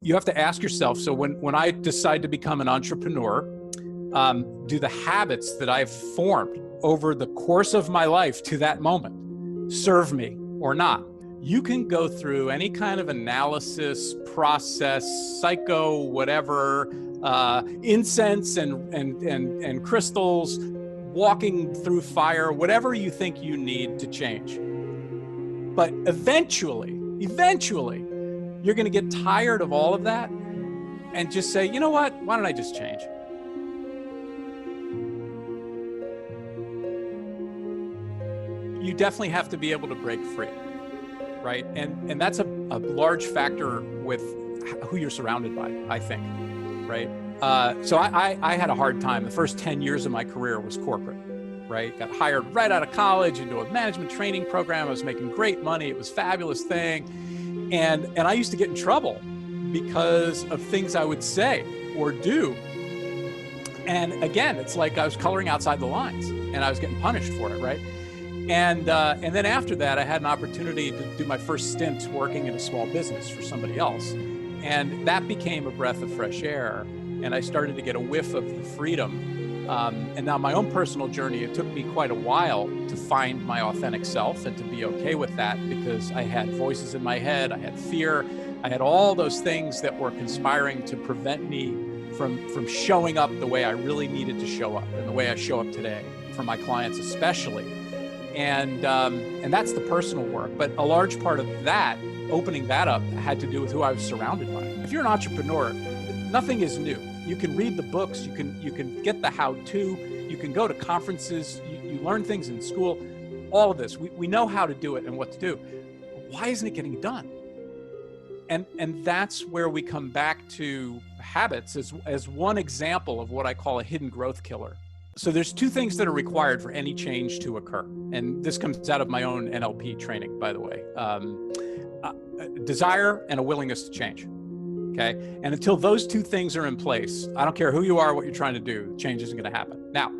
you have to ask yourself, so when I decide to become an entrepreneur, do the habits that I've formed over the course of my life to that moment serve me or not? You can go through any kind of analysis, process, psycho, whatever, incense and crystals, walking through fire, whatever you think you need to change. But eventually, you're going to get tired of all of that and just say, you know what? Why don't I just change? You definitely have to be able to break free, right? And that's a large factor with who you're surrounded by, I think, right? So I had a hard time. The first 10 years of my career was corporate, right? Got hired right out of college into a management training program. I was making great money. It was a fabulous thing. And I used to get in trouble because of things I would say or do. And again, it's like I was coloring outside the lines and I was getting punished for it, right? And then after that, I had an opportunity to do my first stint working in a small business for somebody else. And that became a breath of fresh air. And I started to get a whiff of the freedom. And now my own personal journey, it took me quite a while to find my authentic self and to be okay with that, because I had voices in my head, I had fear, I had all those things that were conspiring to prevent me from showing up the way I really needed to show up and the way I show up today for my clients especially. And that's the personal work. But a large part of that, opening that up, had to do with who I was surrounded by. If you're an entrepreneur, nothing is new. You can read the books, you can get the how-to, you can go to conferences, you learn things in school, all of this. We know how to do it and what to do. Why isn't it getting done? And that's where we come back to habits as one example of what I call a hidden growth killer. So there's two things that are required for any change to occur. And this comes out of my own NLP training, by the way. Desire and a willingness to change. Okay. And until those two things are in place, I don't care who you are, what you're trying to do, change isn't going to happen. Now,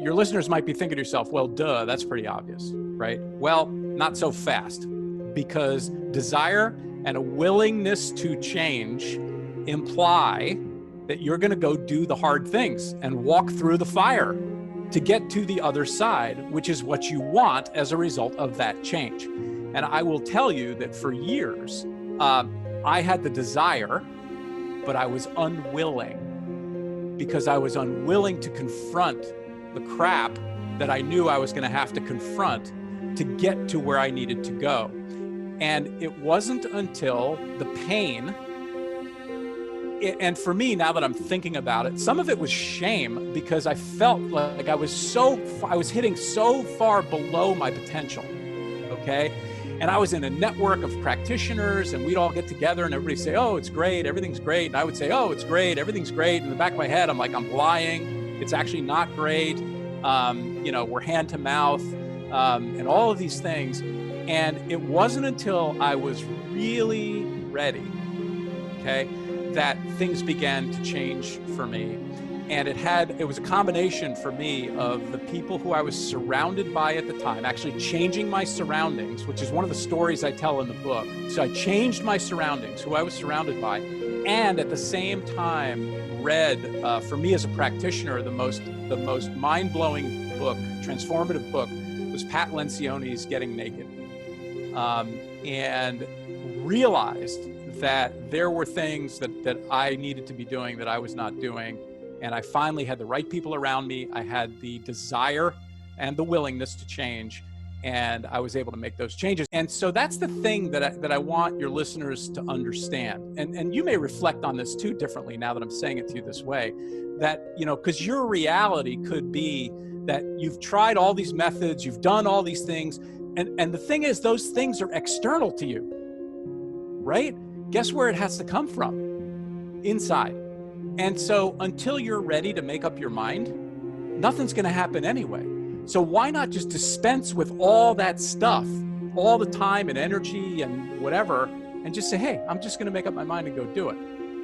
your listeners might be thinking to yourself, well, duh, that's pretty obvious, right? Well, not so fast, because desire and a willingness to change imply that you're going to go do the hard things and walk through the fire to get to the other side, which is what you want as a result of that change. And I will tell you that for years, I had the desire, but I was unwilling, because I was unwilling to confront the crap that I knew I was going to have to confront to get to where I needed to go. And it wasn't until the pain, and for me, now that I'm thinking about it, some of it was shame, because I felt like I was hitting so far below my potential, okay? And I was in a network of practitioners, and we'd all get together and everybody say, oh, it's great, everything's great. And I would say, oh, it's great, everything's great. In the back of my head, I'm like, I'm lying. It's actually not great. We're hand to mouth, and all of these things. And it wasn't until I was really ready, okay, that things began to change for me. And it was a combination for me of the people who I was surrounded by at the time, actually changing my surroundings, which is one of the stories I tell in the book. So I changed my surroundings, who I was surrounded by, and at the same time read, for me as a practitioner, the most mind-blowing book, transformative book, was Pat Lencioni's Getting Naked. And realized that there were things that I needed to be doing that I was not doing. And I finally had the right people around me. I had the desire and the willingness to change, and I was able to make those changes. And so that's the thing that I want your listeners to understand. And you may reflect on this too differently now that I'm saying it to you this way, that, because your reality could be that you've tried all these methods, you've done all these things, and the thing is, those things are external to you, right? Guess where it has to come from? Inside. And so until you're ready to make up your mind, nothing's going to happen anyway. So why not just dispense with all that stuff, all the time and energy and whatever, and just say, hey, I'm just going to make up my mind and go do it,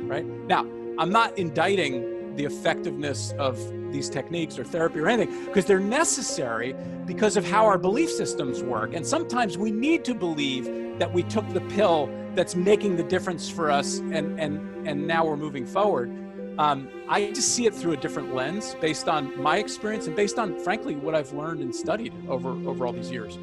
right? Now, I'm not indicting the effectiveness of these techniques or therapy or anything, because they're necessary because of how our belief systems work. And sometimes we need to believe that we took the pill that's making the difference for us, and now we're moving forward. I just see it through a different lens based on my experience and based on, frankly, what I've learned and studied over all these years.